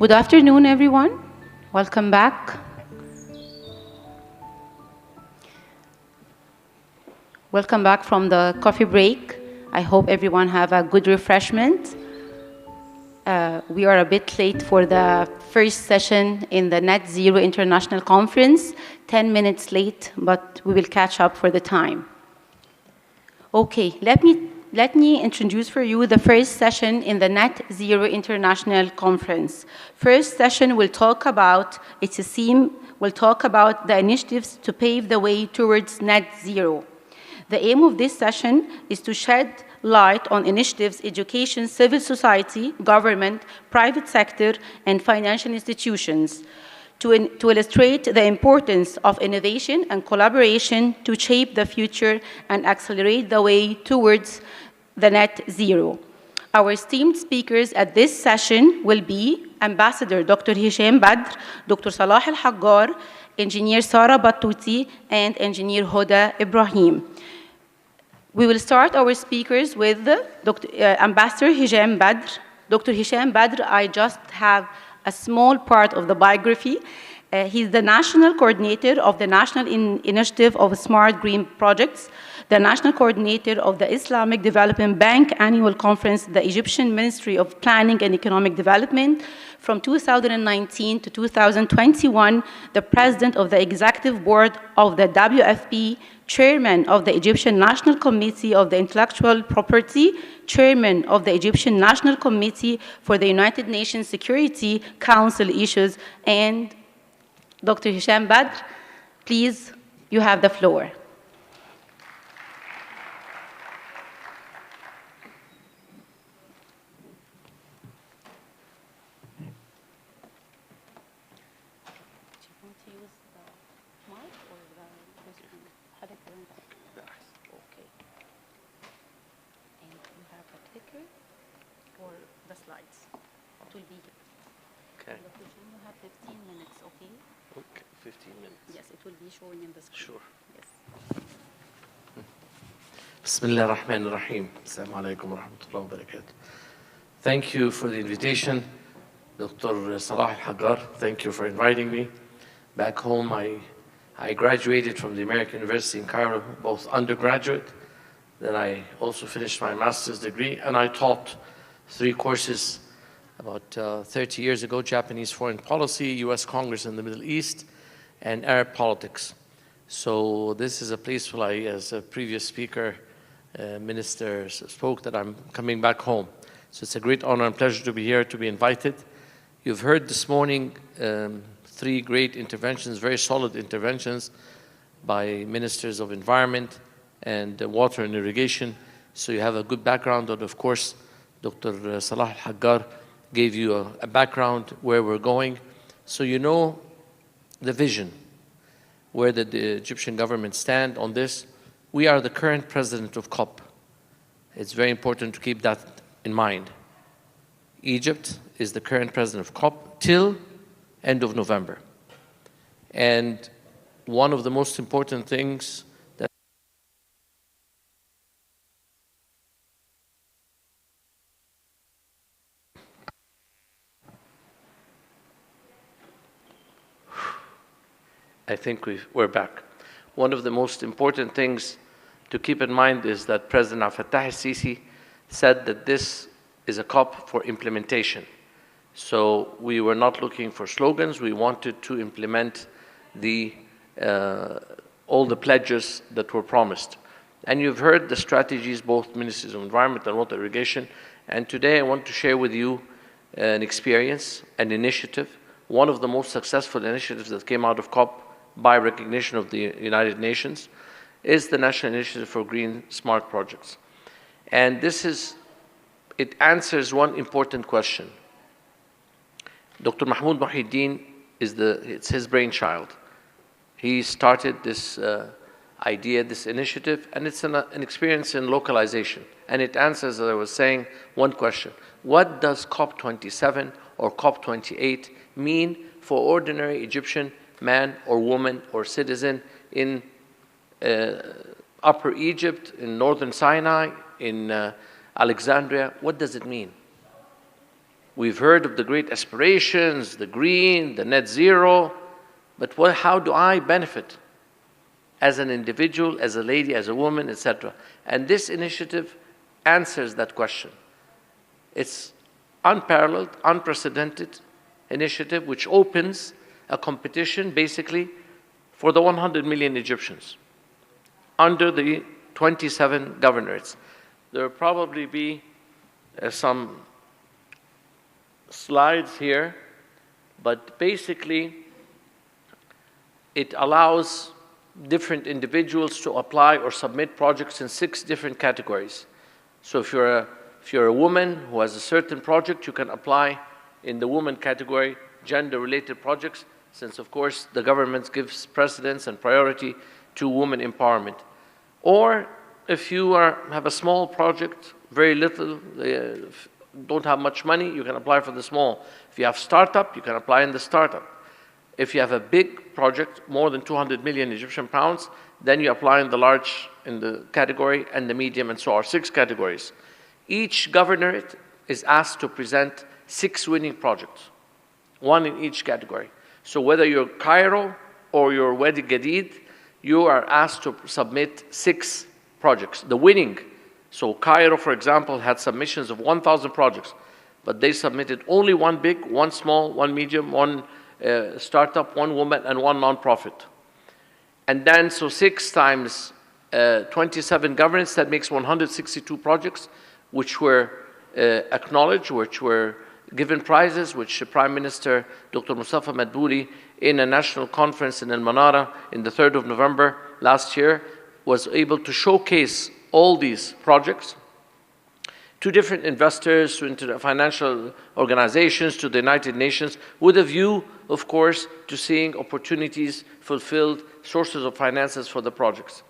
Good afternoon, everyone. Welcome back. Welcome back from the coffee break. I hope everyone have a good refreshment. We are a bit late for the first session in the Net Zero International Conference, 10 minutes late, but we will catch up for the time. Okay, let me introduce for you the first session in the Net Zero International Conference. First session will talk about, it's a theme, will talk about the initiatives to pave the way towards net zero. The aim of this session is to shed light on initiatives, education, civil society, government, private sector, and financial institutions to illustrate the importance of innovation and collaboration to shape the future and accelerate the way towards the net zero. Our esteemed speakers at this session will be Ambassador Dr. Hisham Badr, Dr. Salah Al-Haggar, Engineer Sara Battuti, and Engineer Huda Ibrahim. We will start our speakers with Ambassador Hisham Badr. Dr. Hisham Badr, I just have a small part of the biography. He's the National Coordinator of the National Initiative of Smart Green Projects, the National Coordinator of the Islamic Development Bank Annual Conference, the Egyptian Ministry of Planning and Economic Development. From 2019 to 2021, the President of the Executive Board of the WFP, Chairman of the Egyptian National Committee of the Intellectual Property, Chairman of the Egyptian National Committee for the United Nations Security Council Issues, and Dr. Hisham Badr, please, you have the floor. Showing in the screen. Sure. Yes. Bismillah ar-Rahman ar-Rahim. Assalamu alaikum wa rahmatullahi wa barakatuh. Thank you for the invitation, Dr. Salah Al-Haggar. Thank you for inviting me. Back home, I graduated from the American University in Cairo, both undergraduate. Then I also finished my master's degree, and I taught 3 courses about 30 years ago: Japanese foreign policy, U.S. Congress in the Middle East, and Arab politics. So this is a place where I, as a previous speaker, minister spoke, that I'm coming back home. So it's a great honor and pleasure to be here, to be invited. You've heard this morning 3 great interventions, very solid interventions by ministers of environment and water and irrigation. So you have a good background, and of course, Dr. Salah Al-Haggar gave you a background where we're going. So you know the vision, where did the Egyptian government stand on this. We are the current president of COP. It's very important to keep that in mind. Egypt is the current president of COP till end of November. And one of the most important things that I think we're back. One of the most important things to keep in mind is that President Abdel Fattah al-Sisi said that this is a COP for implementation. So we were not looking for slogans. We wanted to implement all the pledges that were promised. And you've heard the strategies, both Ministries of Environment and Water Irrigation. And today I want to share with you an experience, an initiative, one of the most successful initiatives that came out of COP by recognition of the United Nations, is the National Initiative for Green Smart Projects. And it answers one important question. Dr. Mahmoud Muhyiddin, it's his brainchild. He started this idea, this initiative, and it's an experience in localization. And it answers, as I was saying, one question. What does COP27 or COP28 mean for ordinary Egyptian man or woman or citizen in Upper Egypt, in Northern Sinai, in Alexandria? What does it mean? We've heard of the great aspirations, the green, the net zero, but how do I benefit as an individual, as a lady, as a woman, etc.? And this initiative answers that question. It's unparalleled, unprecedented initiative which opens a competition basically for the 100 million Egyptians under the 27 governorates. There will probably be some slides here, but basically it allows different individuals to apply or submit projects in 6 different categories. So if you're a woman who has a certain project, you can apply in the woman category, gender-related projects, since of course the government gives precedence and priority to women empowerment. Or if you have a small project, very little, don't have much money, you can apply for the small. If you have startup, you can apply in the startup. If you have a big project, more than 200 million Egyptian pounds, then you apply in the large, in the category, and the medium, and so on, 6 categories. Each governorate is asked to present 6 winning projects, 1 in each category. So whether you're Cairo or you're Wadi Gadid, you are asked to submit 6 projects. The winning, so Cairo, for example, had submissions of 1,000 projects, but they submitted only 1 big, 1 small, 1 medium, 1 startup, 1 woman, and 1 nonprofit. And then, so 6 times 27 governments, that makes 162 projects, which were acknowledged, which were given prizes, which the Prime Minister, Dr. Mustafa Madbouli, in a national conference in Al-Manara in the 3rd of November last year, was able to showcase all these projects to different investors, to financial organizations, to the United Nations, with a view, of course, to seeing opportunities fulfilled, sources of finances for the projects.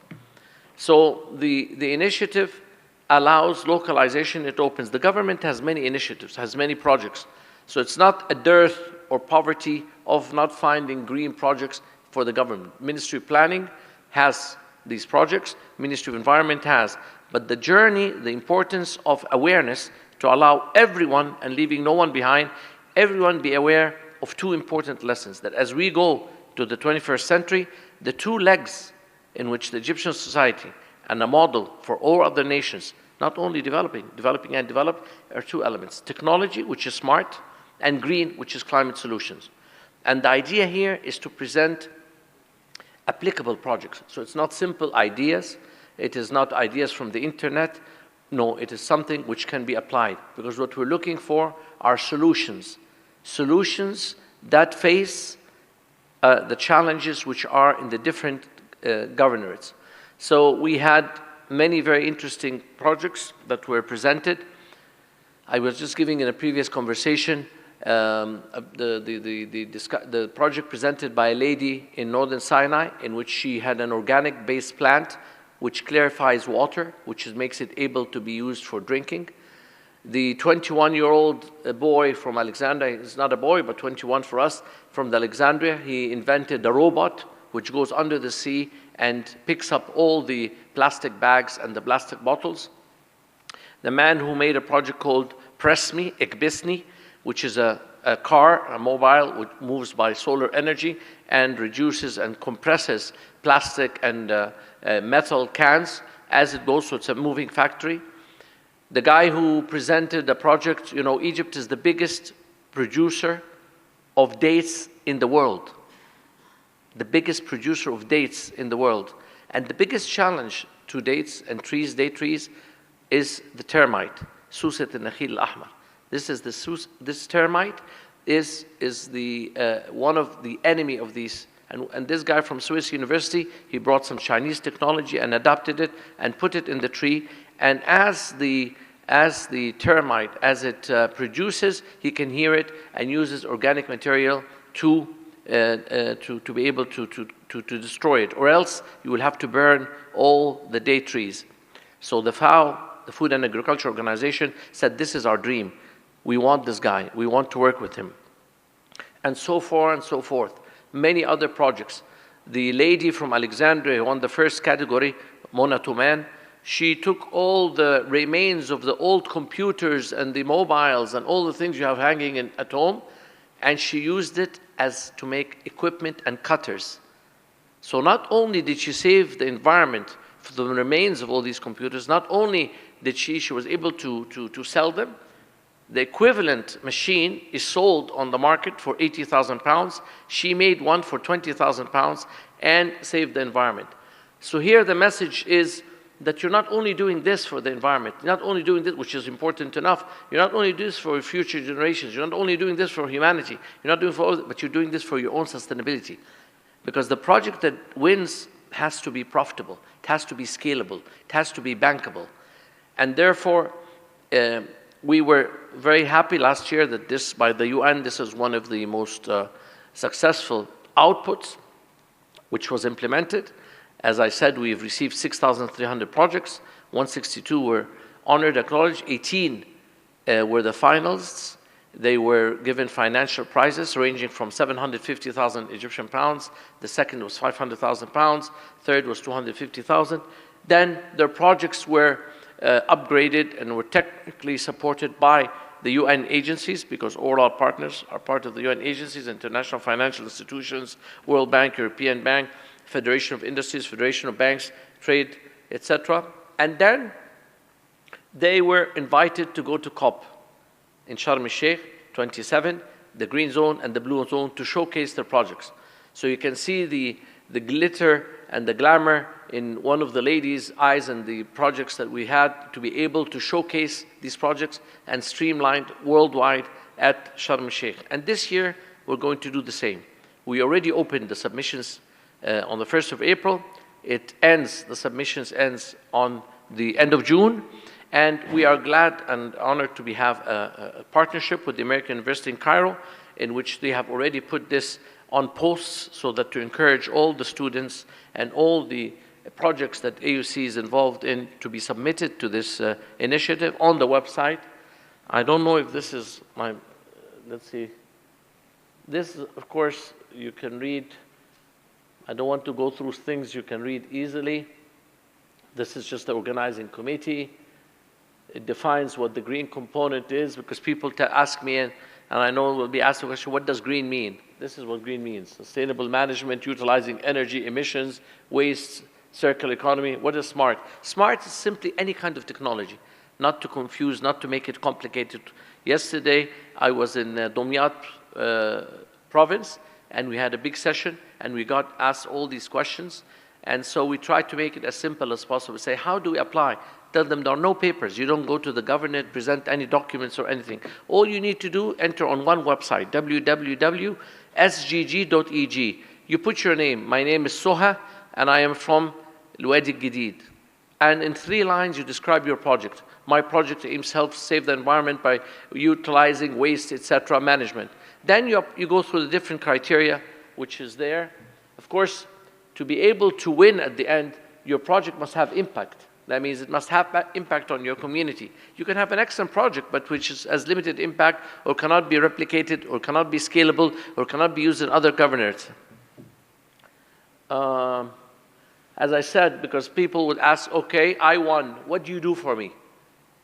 So the initiative allows localization, it opens. The government has many initiatives, has many projects. So it's not a dearth or poverty of not finding green projects for the government. Ministry of Planning has these projects, Ministry of Environment has. But the journey, the importance of awareness to allow everyone, and leaving no one behind, everyone be aware of 2 important lessons. That as we go to the 21st century, the 2 legs in which the Egyptian society and a model for all other nations, not only developing and develop, are 2 elements. Technology, which is smart, and green, which is climate solutions. And the idea here is to present applicable projects. So it's not simple ideas. It is not ideas from the internet. No, it is something which can be applied. Because what we're looking for are solutions. Solutions that face the challenges which are in the different governorates. So we had many very interesting projects that were presented. I was just giving in a previous conversation the project presented by a lady in northern Sinai, in which she had an organic-based plant which clarifies water, which makes it able to be used for drinking. The 21-year-old boy from Alexandria, he's not a boy, but 21 for us, from Alexandria, he invented a robot which goes under the sea and picks up all the plastic bags and the plastic bottles. The man who made a project called Press Me, Ekbisni, which is a car, a mobile, which moves by solar energy and reduces and compresses plastic and metal cans as it goes, so it's a moving factory. The guy who presented the project, you know, Egypt is the biggest producer of dates in the world. The biggest producer of dates in the world. And the biggest challenge to dates and trees, date trees, is the termite, Suset al-Nakhil al-Ahmar. This termite is the one of the enemy of these. And this guy from Swiss University, he brought some Chinese technology and adapted it and put it in the tree. And as the termite, as it produces, he can hear it and uses organic material to be able to destroy it. Or else you will have to burn all the date trees. So the FAO, the Food and Agriculture Organization, said this is our dream. We want this guy. We want to work with him. And so far and so forth. Many other projects. The lady from Alexandria who won the first category, Mona Touman, She took all the remains of the old computers and the mobiles and all the things you have hanging at home, and she used it as to make equipment and cutters. So not only did she save the environment for the remains of all these computers, not only did she was able to sell them, the equivalent machine is sold on the market for 80,000 pounds. She made one for 20,000 pounds and saved the environment. So here the message is that you're not only doing this for the environment, you're not only doing this, which is important enough, you're not only doing this for future generations, you're not only doing this for humanity, you're not doing for all, but you're doing this for your own sustainability. Because the project that wins has to be profitable, it has to be scalable, it has to be bankable. And therefore, we were very happy last year that this, by the UN, this is one of the most successful outputs which was implemented. As I said, we've received 6,300 projects, 162 were honored, acknowledged, 18 were the finalists. They were given financial prizes ranging from 750,000 Egyptian pounds, the second was 500,000 pounds, third was 250,000. Then their projects were upgraded and were technically supported by the UN agencies, because all our partners are part of the UN agencies, international financial institutions, World Bank, European Bank, Federation of Industries, Federation of Banks, Trade, etc. And then they were invited to go to COP in Sharm el-Sheikh 27, the green zone and the blue zone, to showcase their projects. So you can see the glitter and the glamour in one of the ladies' eyes and the projects that we had to be able to showcase these projects and streamlined worldwide at Sharm el-Sheikh. And this year, we're going to do the same. We already opened the submissions on the 1st of April. The submissions ends on the end of June. And we are glad and honored to have a partnership with the American University in Cairo, in which they have already put this on posts so that to encourage all the students and all the projects that AUC is involved in to be submitted to this initiative on the website. I don't know if this is my, let's see. This, of course, you can read. I don't want to go through things you can read easily. This is just the organizing committee. It defines what the green component is, because people ask me, and I know we'll be asked the question, what does green mean? This is what green means: sustainable management, utilizing energy, emissions, waste, circular economy. What is smart? Smart is simply any kind of technology, not to confuse, not to make it complicated. Yesterday, I was in Domyat province, and we had a big session, and we got asked all these questions. And so we tried to make it as simple as possible. Say, how do we apply? Tell them there are no papers. You don't go to the government, present any documents or anything. All you need to do, enter on one website, www.sgg.eg. You put your name. My name is Soha, and I am from Al-Wadi Al-Jadid. And in 3 lines, you describe your project. My project aims to help save the environment by utilizing waste, etc., management. Then you go through the different criteria, which is there. Of course, to be able to win at the end, your project must have impact. That means it must have impact on your community. You can have an excellent project, but which has limited impact, or cannot be replicated, or cannot be scalable, or cannot be used in other governance. As I said, because people would ask, okay, I won, what do you do for me?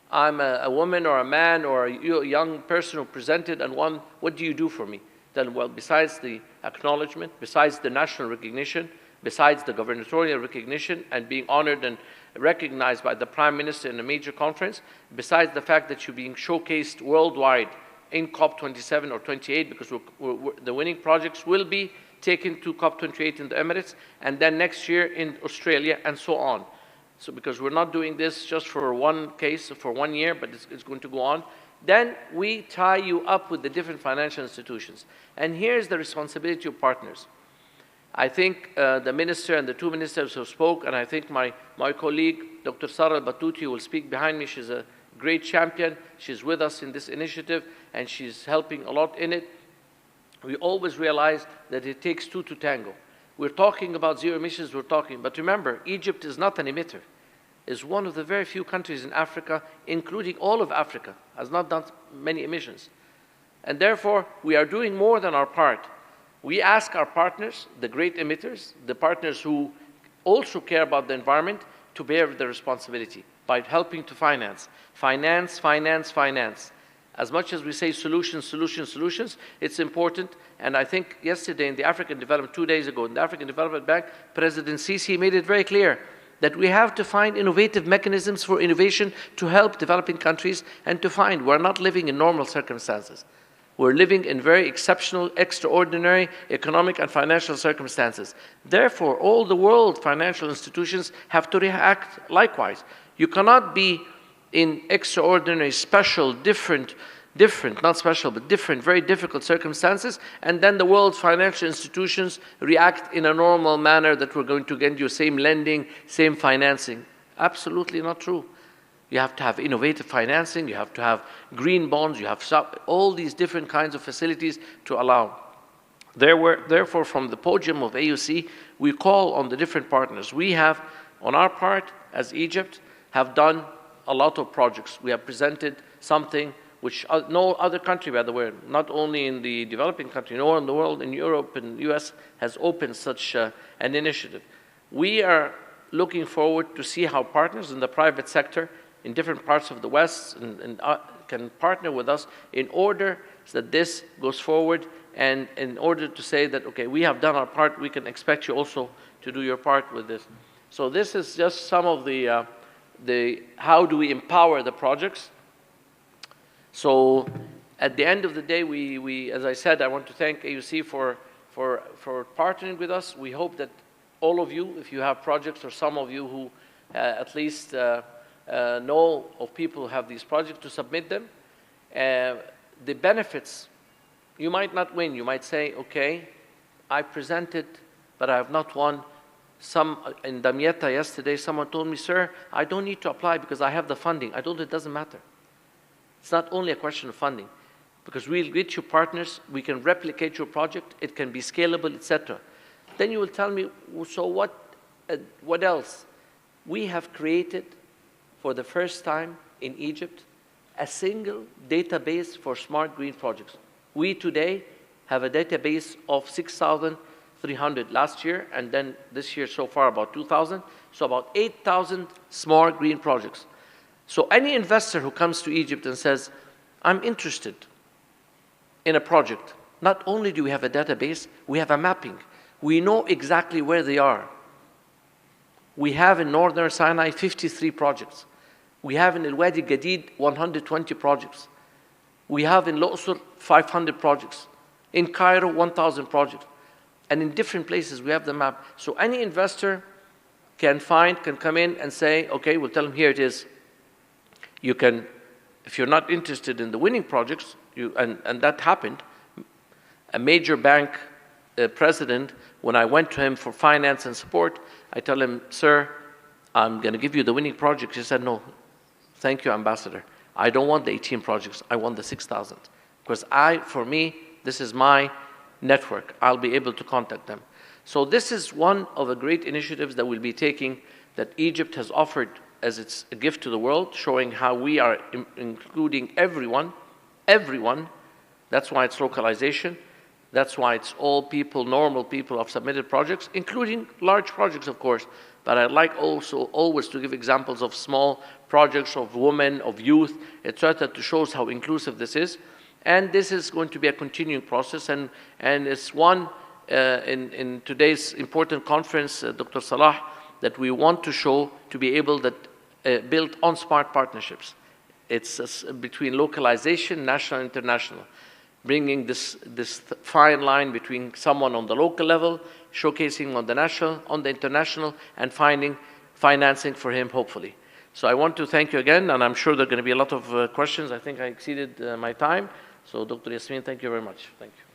I'm a woman or a man or a young person who presented and won, what do you do for me? Then, well, besides the acknowledgement, besides the national recognition, besides the gubernatorial recognition and being honored and recognized by the Prime Minister in a major conference, besides the fact that you're being showcased worldwide in COP27 or 28, because the winning projects will be taken to COP28 in the Emirates, and then next year in Australia, and so on. So because we're not doing this just for one case, for 1 year, but it's going to go on, then we tie you up with the different financial institutions. And here's the responsibility of partners. I think the minister and the 2 ministers who spoke, and I think my colleague, Dr. Sara Al-Batouti, will speak behind me. She's a great champion. She's with us in this initiative, and she's helping a lot in it. We always realize that it takes 2 to tango. We're talking about zero emissions, but remember, Egypt is not an emitter. It's one of the very few countries in Africa, including all of Africa, has not done many emissions. And therefore, we are doing more than our part. We ask our partners, the great emitters, the partners who also care about the environment, to bear the responsibility by helping to finance. Finance, finance, finance. As much as we say solutions, solutions, solutions, it's important. And I think yesterday in the African Development, 2 days ago, in the African Development Bank, President Sisi made it very clear that we have to find innovative mechanisms for innovation to help developing countries and to find we're not living in normal circumstances. We're living in very exceptional, extraordinary economic and financial circumstances. Therefore, all the world financial institutions have to react likewise. You cannot be in extraordinary, special, different, not special, but different, very difficult circumstances, and then the world's financial institutions react in a normal manner that we're going to get you same lending, same financing. Absolutely not true. You have to have innovative financing, you have to have green bonds, you have all these different kinds of facilities to allow. Therefore, from the podium of AUC, we call on the different partners. We have, on our part, as Egypt, have done a lot of projects. We have presented something which no other country, by the way, not only in the developing country, nor in the world, in Europe and the US, has opened such an initiative. We are looking forward to see how partners in the private sector in different parts of the West can partner with us in order that this goes forward, and in order to say that, okay, we have done our part, we can expect you also to do your part with this. So this is just some of the how do we empower the projects. So at the end of the day, we as I said, I want to thank AUC for partnering with us. We hope that all of you, if you have projects, or some of you who at least know of people who have these projects, to submit them. The benefits, you might not win. You might say, okay, I presented, but I have not won. In Damietta yesterday, someone told me, sir, I don't need to apply because I have the funding. I told him it doesn't matter. It's not only a question of funding, because we'll get you partners, we can replicate your project, it can be scalable, etc. Then you will tell me, so what else? We have created, for the first time in Egypt, a single database for smart green projects. We today have a database of 6,300 last year, and then this year so far about 2,000, so about 8,000 smart green projects. So any investor who comes to Egypt and says, I'm interested in a project, not only do we have a database, we have a mapping. We know exactly where they are. We have in Northern Sinai 53 projects. We have in Al-Wadi Gadid 120 projects. We have in Luqsur 500 projects. In Cairo 1,000 projects. And in different places we have the map. So any investor can come in and say, okay, we'll tell them here it is. You can, if you're not interested in the winning projects, and that happened, a major bank president, when I went to him for finance and support, I tell him, sir, I'm going to give you the winning projects. He said, no, thank you, Ambassador. I don't want the 18 projects. I want the 6,000. Because for me, this is my network. I'll be able to contact them. So this is one of the great initiatives that we'll be taking, that Egypt has offered as its a gift to the world, showing how we are including everyone. That's why it's localization. That's why it's all people, normal people who have submitted projects, including large projects, of course. But I'd like also always to give examples of small projects, of women, of youth, etc., to show us how inclusive this is. And this is going to be a continuing process. And it's one in today's important conference, Dr. Salah, that we want to show to be able that build on smart partnerships. It's between localization, national and international, bringing this fine line between someone on the local level, showcasing on the national, on the international, and finding financing for him, hopefully. So I want to thank you again, and I'm sure there are going to be a lot of questions. I think I exceeded my time. So Dr. Yasmin, thank you very much. Thank you.